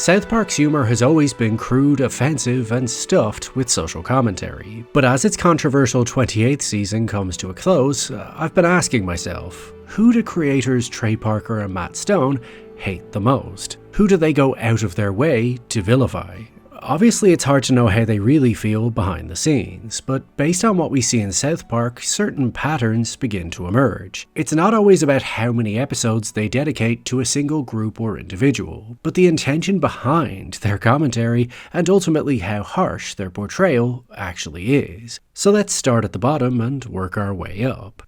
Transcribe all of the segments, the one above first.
South Park's humour has always been crude, offensive, and stuffed with social commentary, but as its controversial 28th season comes to a close, I've been asking myself, who do creators Trey Parker and Matt Stone hate the most? Who do they go out of their way to vilify? Obviously, it's hard to know how they really feel behind the scenes, but based on what we see in South Park, certain patterns begin to emerge. It's not always about how many episodes they dedicate to a single group or individual, but the intention behind their commentary and ultimately how harsh their portrayal actually is. So let's start at the bottom and work our way up.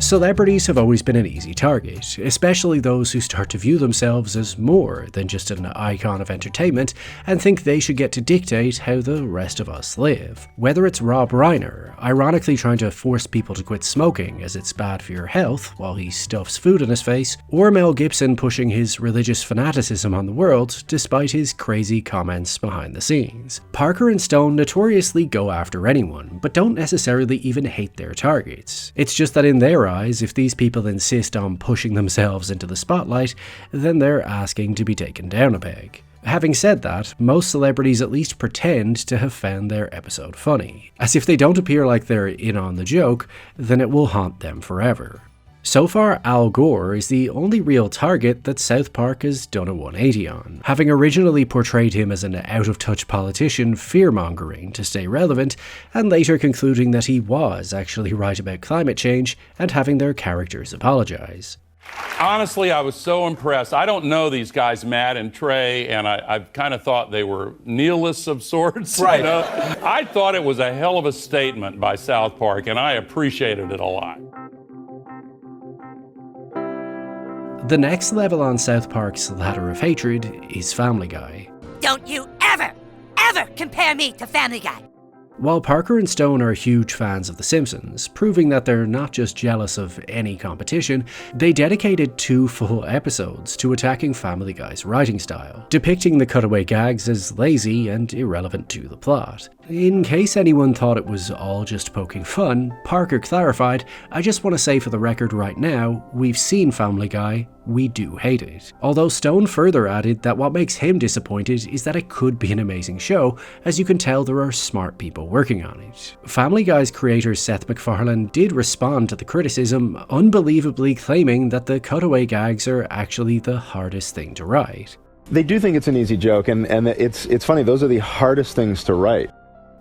Celebrities have always been an easy target, especially those who start to view themselves as more than just an icon of entertainment and think they should get to dictate how the rest of us live. Whether it's Rob Reiner, ironically trying to force people to quit smoking as it's bad for your health while he stuffs food in his face, or Mel Gibson pushing his religious fanaticism on the world despite his crazy comments behind the scenes. Parker and Stone notoriously go after anyone, but don't necessarily even hate their targets. It's just that in their eyes, if these people insist on pushing themselves into the spotlight, then they're asking to be taken down a peg. Having said that, most celebrities at least pretend to have found their episode funny, as if they don't appear like they're in on the joke, then it will haunt them forever. So far, Al Gore is the only real target that South Park has done a 180 on, having originally portrayed him as an out-of-touch politician fear-mongering to stay relevant, and later concluding that he was actually right about climate change and having their characters apologize. Honestly, I was so impressed. I don't know these guys, Matt and Trey, and I kind of thought they were nihilists of sorts. Right. You know? I thought it was a hell of a statement by South Park, and I appreciated it a lot. The next level on South Park's ladder of hatred is Family Guy. Don't you ever compare me to Family Guy. While Parker and Stone are huge fans of The Simpsons, proving that they're not just jealous of any competition, they dedicated 2 full episodes to attacking Family Guy's writing style, depicting the cutaway gags as lazy and irrelevant to the plot. In case anyone thought it was all just poking fun, Parker clarified, "I just want to say for the record right now, we've seen Family Guy, we do hate it." Although Stone further added that what makes him disappointed is that it could be an amazing show, as you can tell there are smart people working on it. Family Guy's creator Seth MacFarlane did respond to the criticism, unbelievably claiming that the cutaway gags are actually the hardest thing to write. They do think it's an easy joke, and it's funny, those are the hardest things to write.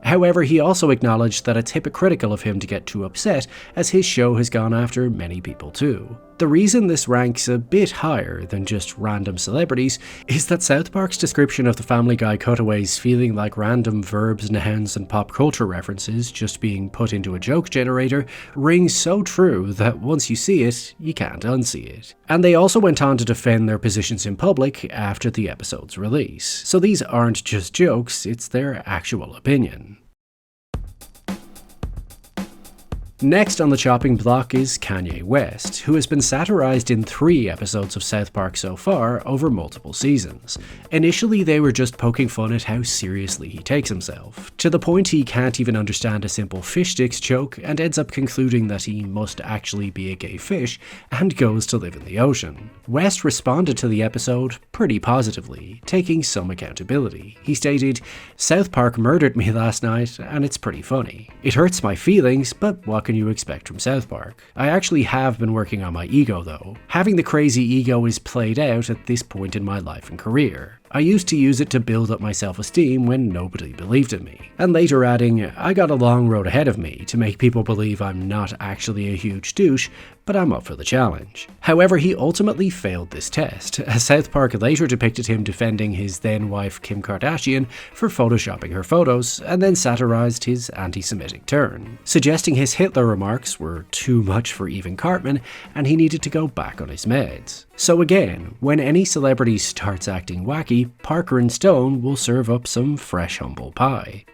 However, he also acknowledged that it's hypocritical of him to get too upset, as his show has gone after many people too. The reason this ranks a bit higher than just random celebrities is that South Park's description of the Family Guy cutaways feeling like random verbs, nouns, and pop culture references just being put into a joke generator rings so true that once you see it, you can't unsee it. And they also went on to defend their positions in public after the episode's release. So these aren't just jokes, it's their actual opinion. Next on the chopping block is Kanye West, who has been satirized in 3 episodes of South Park so far over multiple seasons. Initially, they were just poking fun at how seriously he takes himself, to the point he can't even understand a simple fish sticks joke and ends up concluding that he must actually be a gay fish and goes to live in the ocean. West responded to the episode pretty positively, taking some accountability. He stated, "South Park murdered me last night and it's pretty funny. It hurts my feelings, but what can you expect from South Park? I actually have been working on my ego though. Having the crazy ego is played out at this point in my life and career. I used to use it to build up my self-esteem when nobody believed in me." And later adding, "I got a long road ahead of me to make people believe I'm not actually a huge douche, but I'm up for the challenge." However, he ultimately failed this test, as South Park later depicted him defending his then-wife Kim Kardashian for photoshopping her photos, and then satirized his anti-Semitic turn, suggesting his Hitler remarks were too much for even Cartman and he needed to go back on his meds. So again, when any celebrity starts acting wacky, Parker and Stone will serve up some fresh humble pie.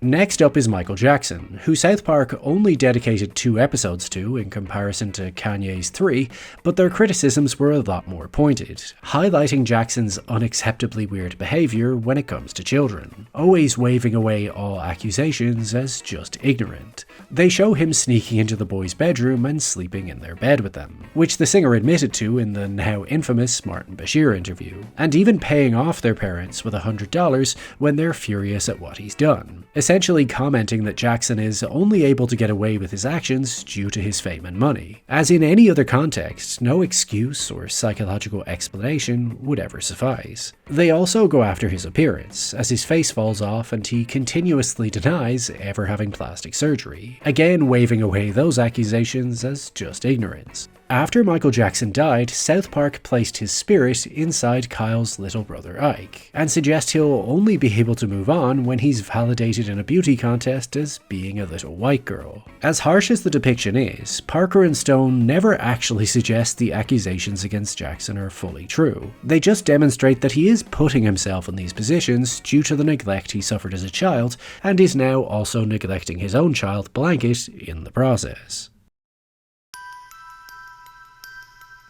Next up is Michael Jackson, who South Park only dedicated 2 episodes to in comparison to Kanye's 3, but their criticisms were a lot more pointed, highlighting Jackson's unacceptably weird behaviour when it comes to children, always waving away all accusations as just ignorant. They show him sneaking into the boys' bedroom and sleeping in their bed with them, which the singer admitted to in the now infamous Martin Bashir interview, and even paying off their parents with $100 when they're furious at what he's done, essentially commenting that Jackson is only able to get away with his actions due to his fame and money. As in any other context, no excuse or psychological explanation would ever suffice. They also go after his appearance, as his face falls off and he continuously denies ever having plastic surgery, again waving away those accusations as just ignorance. After Michael Jackson died, South Park placed his spirit inside Kyle's little brother Ike, and suggest he'll only be able to move on when he's validated in a beauty contest as being a little white girl. As harsh as the depiction is, Parker and Stone never actually suggest the accusations against Jackson are fully true. They just demonstrate that he is putting himself in these positions due to the neglect he suffered as a child, and is now also neglecting his own child Blanket in the process.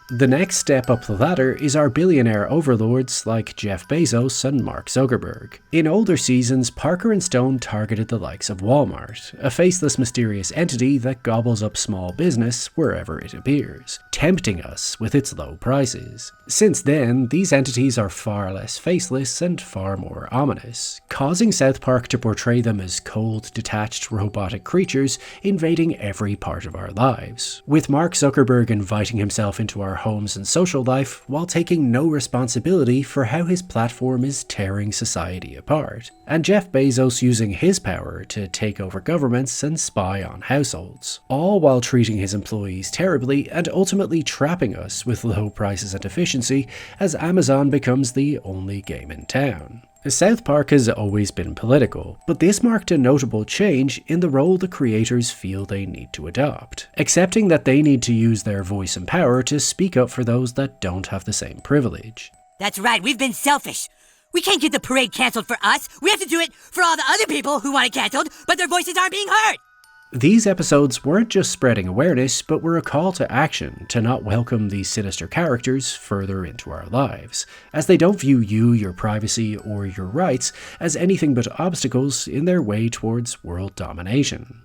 The next step up the ladder is our billionaire overlords like Jeff Bezos and Mark Zuckerberg. In older seasons, Parker and Stone targeted the likes of Walmart, a faceless mysterious entity that gobbles up small business wherever it appears, tempting us with its low prices. Since then, these entities are far less faceless and far more ominous, causing South Park to portray them as cold, detached, robotic creatures invading every part of our lives, with Mark Zuckerberg inviting himself into our homes and social life while taking no responsibility for how his platform is tearing society apart, and Jeff Bezos using his power to take over governments and spy on households, all while treating his employees terribly and ultimately trapping us with low prices and efficiency as Amazon becomes the only game in town. South Park has always been political, but this marked a notable change in the role the creators feel they need to adopt, accepting that they need to use their voice and power to speak up for those that don't have the same privilege. That's right, we've been selfish. We can't get the parade cancelled for us. We have to do it for all the other people who want it cancelled, but their voices aren't being heard. These episodes weren't just spreading awareness, but were a call to action to not welcome these sinister characters further into our lives, as they don't view you, your privacy, or your rights as anything but obstacles in their way towards world domination.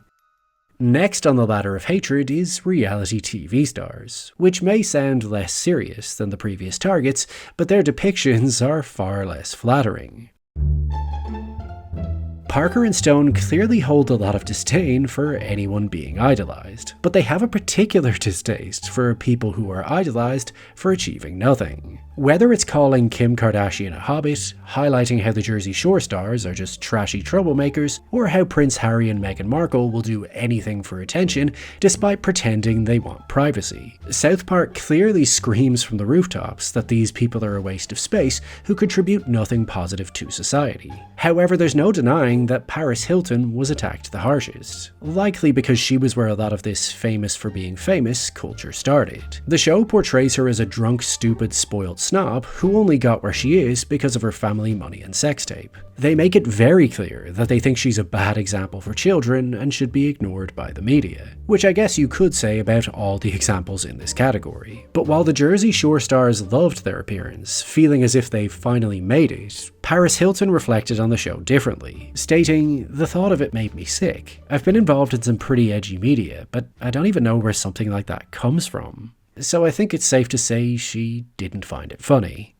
Next on the ladder of hatred is reality TV stars, which may sound less serious than the previous targets, but their depictions are far less flattering. Parker and Stone clearly hold a lot of disdain for anyone being idolized, but they have a particular distaste for people who are idolized for achieving nothing. Whether it's calling Kim Kardashian a hobbit, highlighting how the Jersey Shore stars are just trashy troublemakers, or how Prince Harry and Meghan Markle will do anything for attention despite pretending they want privacy, South Park clearly screams from the rooftops that these people are a waste of space who contribute nothing positive to society. However, there's no denying that Paris Hilton was attacked the harshest, likely because she was where a lot of this famous for being famous culture started. The show portrays her as a drunk, stupid, spoiled snob who only got where she is because of her family, money, and sex tape. They make it very clear that they think she's a bad example for children and should be ignored by the media, which I guess you could say about all the examples in this category. But while the Jersey Shore stars loved their appearance, feeling as if they finally made it, Paris Hilton reflected on the show differently, stating, "The thought of it made me sick. I've been involved in some pretty edgy media, but I don't even know where something like that comes from." So I think it's safe to say she didn't find it funny.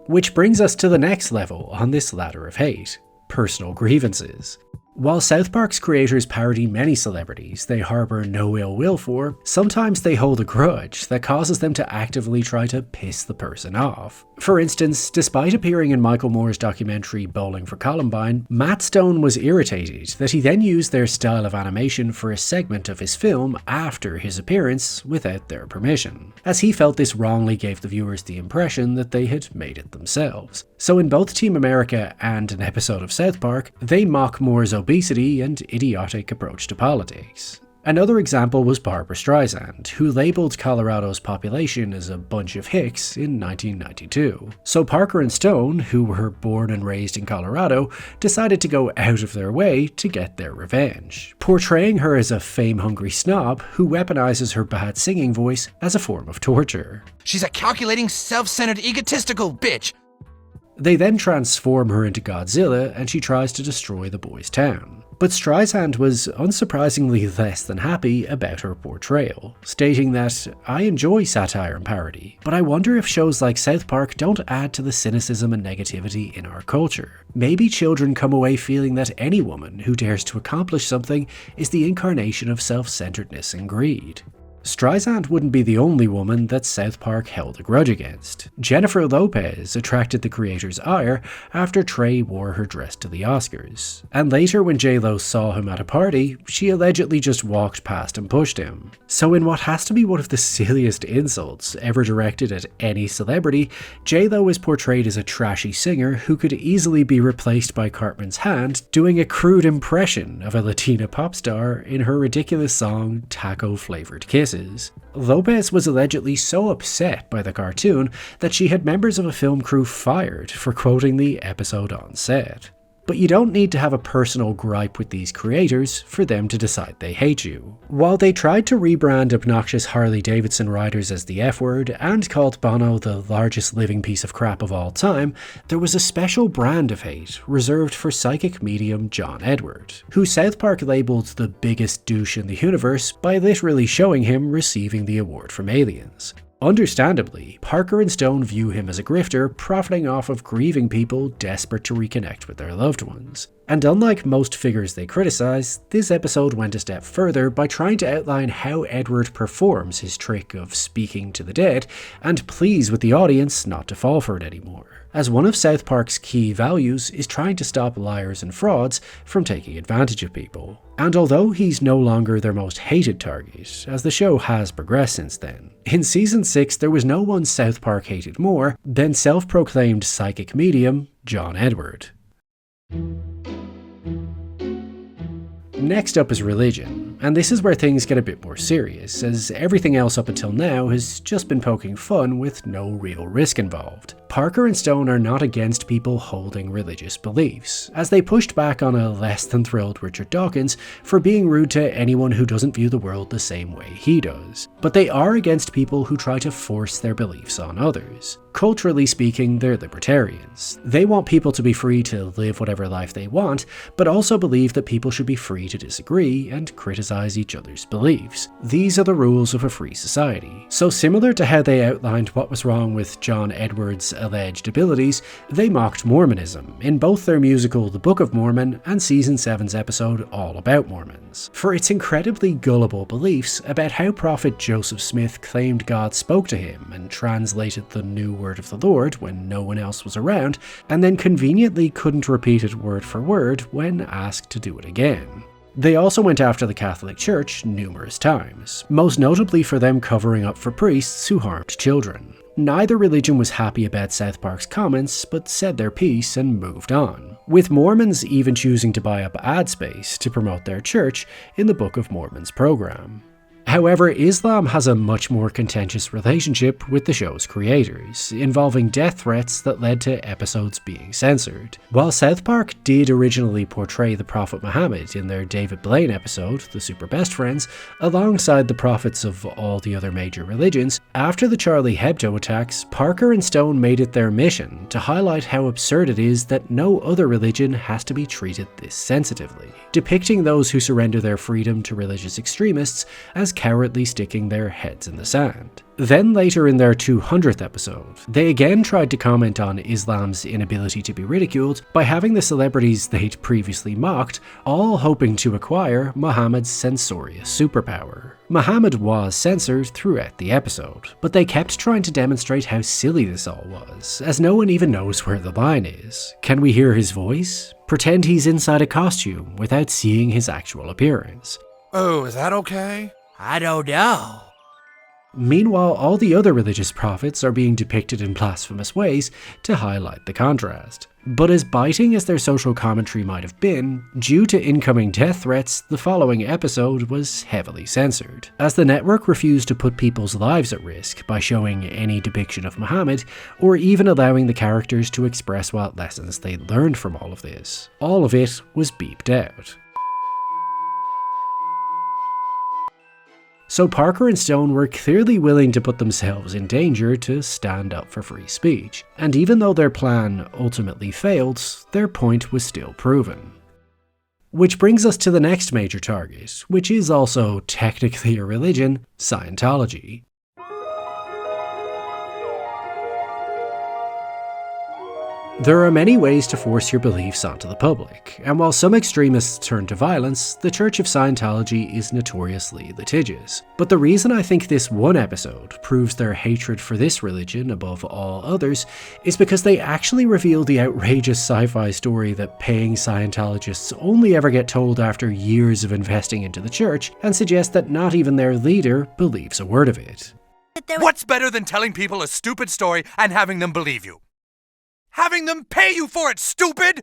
Which brings us to the next level on this ladder of hate: personal grievances. While South Park's creators parody many celebrities they harbour no ill will for, sometimes they hold a grudge that causes them to actively try to piss the person off. For instance, despite appearing in Michael Mohr's documentary Bowling for Columbine, Matt Stone was irritated that he then used their style of animation for a segment of his film after his appearance without their permission, as he felt this wrongly gave the viewers the impression that they had made it themselves. So in both Team America and an episode of South Park, they mock Mohr's obesity and idiotic approach to politics. Another example was Barbra Streisand, who labelled Colorado's population as a bunch of hicks in 1992. So Parker and Stone, who were born and raised in Colorado, decided to go out of their way to get their revenge, portraying her as a fame-hungry snob who weaponizes her bad singing voice as a form of torture. She's a calculating, self-centered, egotistical bitch. They then transform her into Godzilla and she tries to destroy the boys' town. But Streisand was unsurprisingly less than happy about her portrayal, stating that, "I enjoy satire and parody, but I wonder if shows like South Park don't add to the cynicism and negativity in our culture. Maybe children come away feeling that any woman who dares to accomplish something is the incarnation of self-centeredness and greed." Streisand wouldn't be the only woman that South Park held a grudge against. Jennifer Lopez attracted the creator's ire after Trey wore her dress to the Oscars. And later when J-Lo saw him at a party, she allegedly just walked past and pushed him. So in what has to be one of the silliest insults ever directed at any celebrity, J-Lo is portrayed as a trashy singer who could easily be replaced by Cartman's Hand doing a crude impression of a Latina pop star in her ridiculous song Taco Flavored Kisses. Lopez was allegedly so upset by the cartoon that she had members of a film crew fired for quoting the episode on set. But you don't need to have a personal gripe with these creators for them to decide they hate you. While they tried to rebrand obnoxious Harley-Davidson riders as the F-word and called Bono the largest living piece of crap of all time, there was a special brand of hate reserved for psychic medium John Edward, who South Park labelled the biggest douche in the universe by literally showing him receiving the award from aliens. Understandably, Parker and Stone view him as a grifter profiting off of grieving people desperate to reconnect with their loved ones. And unlike most figures they criticize, this episode went a step further by trying to outline how Edward performs his trick of speaking to the dead and please with the audience not to fall for it anymore, as one of South Park's key values is trying to stop liars and frauds from taking advantage of people. And although he's no longer their most hated target, as the show has progressed since then, in Season 6 there was no one South Park hated more than self-proclaimed psychic medium John Edward. Next up is religion, and this is where things get a bit more serious, as everything else up until now has just been poking fun with no real risk involved. Parker and Stone are not against people holding religious beliefs, as they pushed back on a less than thrilled Richard Dawkins for being rude to anyone who doesn't view the world the same way he does. But they are against people who try to force their beliefs on others. Culturally speaking, they're libertarians. They want people to be free to live whatever life they want, but also believe that people should be free to disagree and criticize each other's beliefs. These are the rules of a free society. So similar to how they outlined what was wrong with John Edwards' alleged abilities, they mocked Mormonism in both their musical The Book of Mormon and Season 7's episode All About Mormons, for its incredibly gullible beliefs about how Prophet Joseph Smith claimed God spoke to him and translated the new word of the Lord when no one else was around, and then conveniently couldn't repeat it word for word when asked to do it again. They also went after the Catholic Church numerous times, most notably for them covering up for priests who harmed children. Neither religion was happy about South Park's comments, but said their piece and moved on, with Mormons even choosing to buy up ad space to promote their church in the Book of Mormon's program. However, Islam has a much more contentious relationship with the show's creators, involving death threats that led to episodes being censored. While South Park did originally portray the Prophet Muhammad in their David Blaine episode, The Super Best Friends, alongside the prophets of all the other major religions, after the Charlie Hebdo attacks, Parker and Stone made it their mission to highlight how absurd it is that no other religion has to be treated this sensitively, depicting those who surrender their freedom to religious extremists as cowardly sticking their heads in the sand. Then later in their 200th episode, they again tried to comment on Islam's inability to be ridiculed by having the celebrities they'd previously mocked all hoping to acquire Muhammad's censorious superpower. Muhammad was censored throughout the episode, but they kept trying to demonstrate how silly this all was, as no one even knows where the line is. Can we hear his voice? Pretend he's inside a costume without seeing his actual appearance. Oh, is that okay? I don't know. Meanwhile, all the other religious prophets are being depicted in blasphemous ways to highlight the contrast. But as biting as their social commentary might have been, due to incoming death threats, the following episode was heavily censored, as the network refused to put people's lives at risk by showing any depiction of Muhammad, or even allowing the characters to express what lessons they'd learned from all of this. All of it was beeped out. So Parker and Stone were clearly willing to put themselves in danger to stand up for free speech, and even though their plan ultimately failed, their point was still proven. Which brings us to the next major target, which is also technically a religion, Scientology. There are many ways to force your beliefs onto the public, and while some extremists turn to violence, the Church of Scientology is notoriously litigious. But the reason I think this one episode proves their hatred for this religion above all others is because they actually reveal the outrageous sci-fi story that paying Scientologists only ever get told after years of investing into the church, and suggest that not even their leader believes a word of it. What's better than telling people a stupid story and having them believe you? Having them pay you for it, stupid!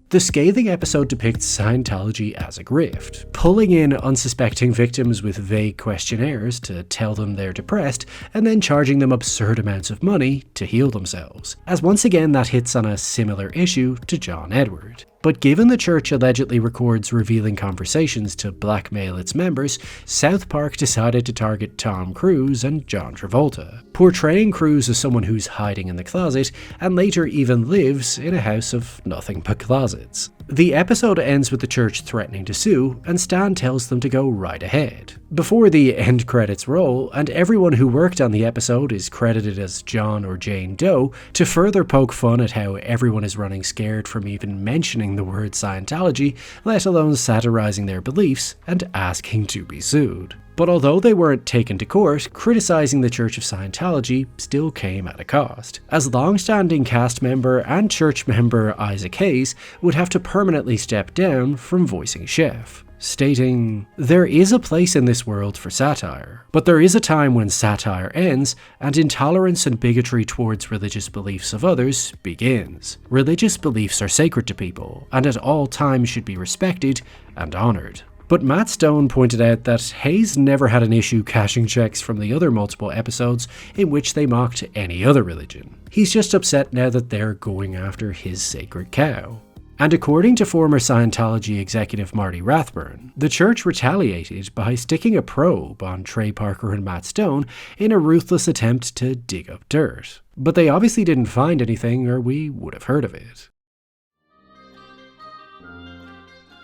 The scathing episode depicts Scientology as a grift, pulling in unsuspecting victims with vague questionnaires to tell them they're depressed, and then charging them absurd amounts of money to heal themselves, as once again that hits on a similar issue to John Edward. But given the church allegedly records revealing conversations to blackmail its members, South Park decided to target Tom Cruise and John Travolta, portraying Cruise as someone who's hiding in the closet and later even lives in a house of nothing but closets. The episode ends with the church threatening to sue, and Stan tells them to go right ahead. Before the end credits roll, and everyone who worked on the episode is credited as John or Jane Doe, to further poke fun at how everyone is running scared from even mentioning the word Scientology, let alone satirizing their beliefs and asking to be sued. But although they weren't taken to court, criticizing the Church of Scientology still came at a cost, as long-standing cast member and church member Isaac Hayes would have to permanently step down from voicing Chef, stating, "There is a place in this world for satire, but there is a time when satire ends and intolerance and bigotry towards religious beliefs of others begins. Religious beliefs are sacred to people, and at all times should be respected and honored." But Matt Stone pointed out that Hayes never had an issue cashing checks from the other multiple episodes in which they mocked any other religion. He's just upset now that they're going after his sacred cow. And according to former Scientology executive Marty Rathburn, the church retaliated by sticking a probe on Trey Parker and Matt Stone in a ruthless attempt to dig up dirt. But they obviously didn't find anything, or we would have heard of it.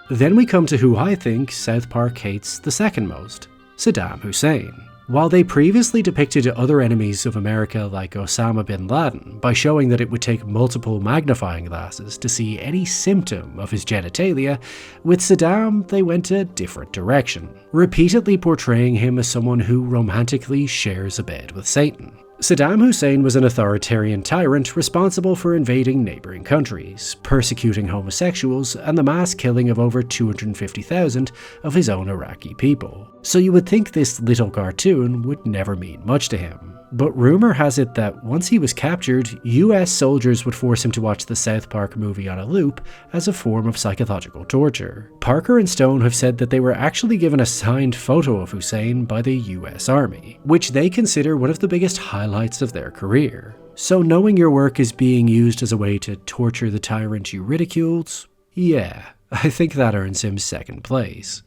Then we come to who I think South Park hates the second most, Saddam Hussein. While they previously depicted other enemies of America like Osama bin Laden by showing that it would take multiple magnifying glasses to see any symptom of his genitalia, with Saddam they went a different direction, repeatedly portraying him as someone who romantically shares a bed with Satan. Saddam Hussein was an authoritarian tyrant responsible for invading neighbouring countries, persecuting homosexuals, and the mass killing of over 250,000 of his own Iraqi people. So you would think this little cartoon would never mean much to him. But rumour has it that once he was captured, US soldiers would force him to watch the South Park movie on a loop as a form of psychological torture. Parker and Stone have said that they were actually given a signed photo of Hussein by the US Army, which they consider one of the biggest highlights of their career. So knowing your work is being used as a way to torture the tyrant you ridiculed, yeah, I think that earns him second place.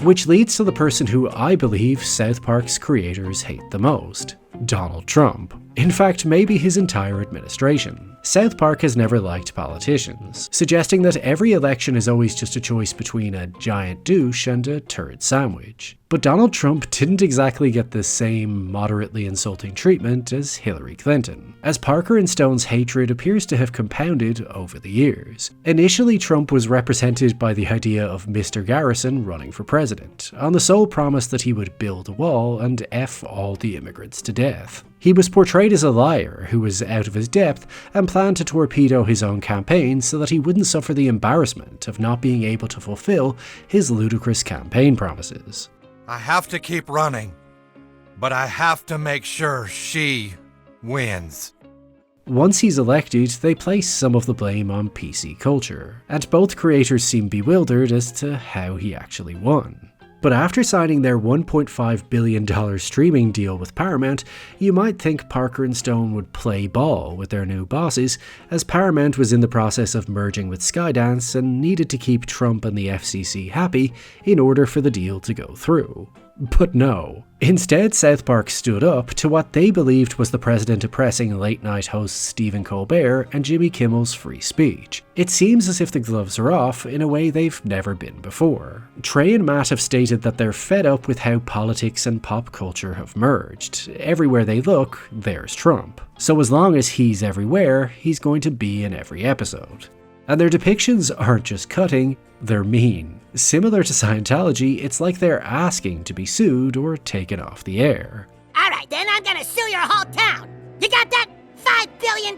Which leads to the person who I believe South Park's creators hate the most, Donald Trump. In fact, maybe his entire administration. South Park has never liked politicians, suggesting that every election is always just a choice between a giant douche and a turd sandwich. But Donald Trump didn't exactly get the same moderately insulting treatment as Hillary Clinton, as Parker and Stone's hatred appears to have compounded over the years. Initially, Trump was represented by the idea of Mr. Garrison running for president, on the sole promise that he would build a wall and F all the immigrants to death. He was portrayed as a liar who was out of his depth and planned to torpedo his own campaign so that he wouldn't suffer the embarrassment of not being able to fulfill his ludicrous campaign promises. I have to keep running, but I have to make sure she wins. Once he's elected, they place some of the blame on PC culture, and both creators seem bewildered as to how he actually won. But after signing their $1.5 billion streaming deal with Paramount, you might think Parker and Stone would play ball with their new bosses, as Paramount was in the process of merging with Skydance and needed to keep Trump and the FCC happy in order for the deal to go through. But no. Instead, South Park stood up to what they believed was the president oppressing late-night hosts Stephen Colbert and Jimmy Kimmel's free speech. It seems as if the gloves are off in a way they've never been before. Trey and Matt have stated that they're fed up with how politics and pop culture have merged. Everywhere they look, there's Trump. So as long as he's everywhere, he's going to be in every episode. And their depictions aren't just cutting, they're mean. Similar to Scientology, it's like they're asking to be sued or taken off the air. Alright then, I'm gonna sue your whole town. You got that? $5 billion!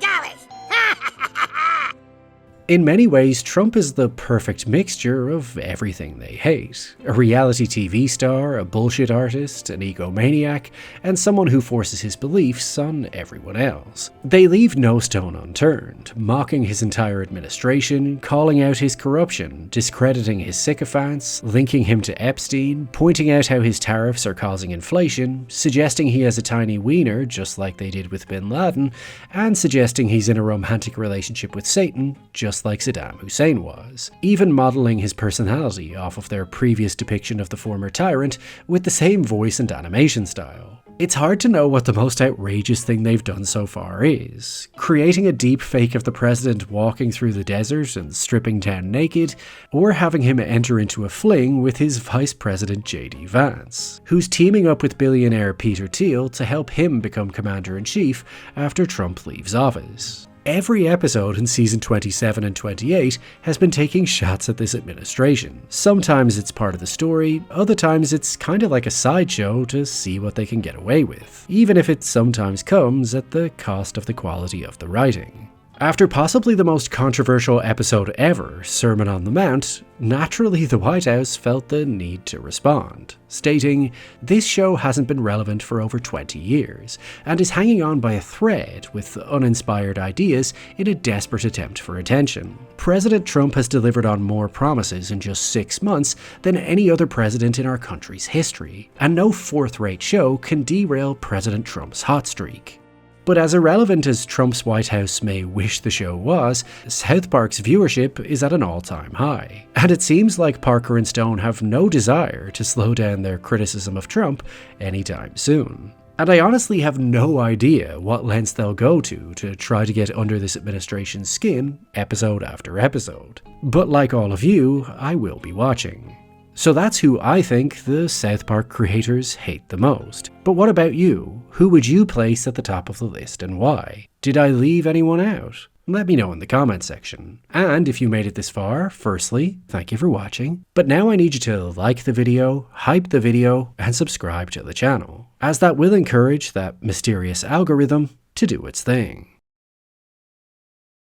In many ways, Trump is the perfect mixture of everything they hate. A reality TV star, a bullshit artist, an egomaniac, and someone who forces his beliefs on everyone else. They leave no stone unturned, mocking his entire administration, calling out his corruption, discrediting his sycophants, linking him to Epstein, pointing out how his tariffs are causing inflation, suggesting he has a tiny wiener just like they did with Bin Laden, and suggesting he's in a romantic relationship with Satan, just like Saddam Hussein was, even modelling his personality off of their previous depiction of the former tyrant with the same voice and animation style. It's hard to know what the most outrageous thing they've done so far is. Creating a deep fake of the president walking through the desert and stripping down naked, or having him enter into a fling with his vice president JD Vance, who's teaming up with billionaire Peter Thiel to help him become commander-in-chief after Trump leaves office. Every episode in season 27 and 28 has been taking shots at this administration. Sometimes it's part of the story, other times it's kind of like a sideshow to see what they can get away with, even if it sometimes comes at the cost of the quality of the writing. After possibly the most controversial episode ever, Sermon on the Mount, naturally the White House felt the need to respond, stating, "This show hasn't been relevant for over 20 years, and is hanging on by a thread with uninspired ideas in a desperate attempt for attention. President Trump has delivered on more promises in just 6 months than any other president in our country's history, and no fourth-rate show can derail President Trump's hot streak." But as irrelevant as Trump's White House may wish the show was, South Park's viewership is at an all-time high. And it seems like Parker and Stone have no desire to slow down their criticism of Trump anytime soon. And I honestly have no idea what lengths they'll go to try to get under this administration's skin episode after episode. But like all of you, I will be watching. So that's who I think the South Park creators hate the most. But what about you? Who would you place at the top of the list and why? Did I leave anyone out? Let me know in the comment section. And if you made it this far, firstly, thank you for watching. But now I need you to like the video, hype the video, and subscribe to the channel, as that will encourage that mysterious algorithm to do its thing.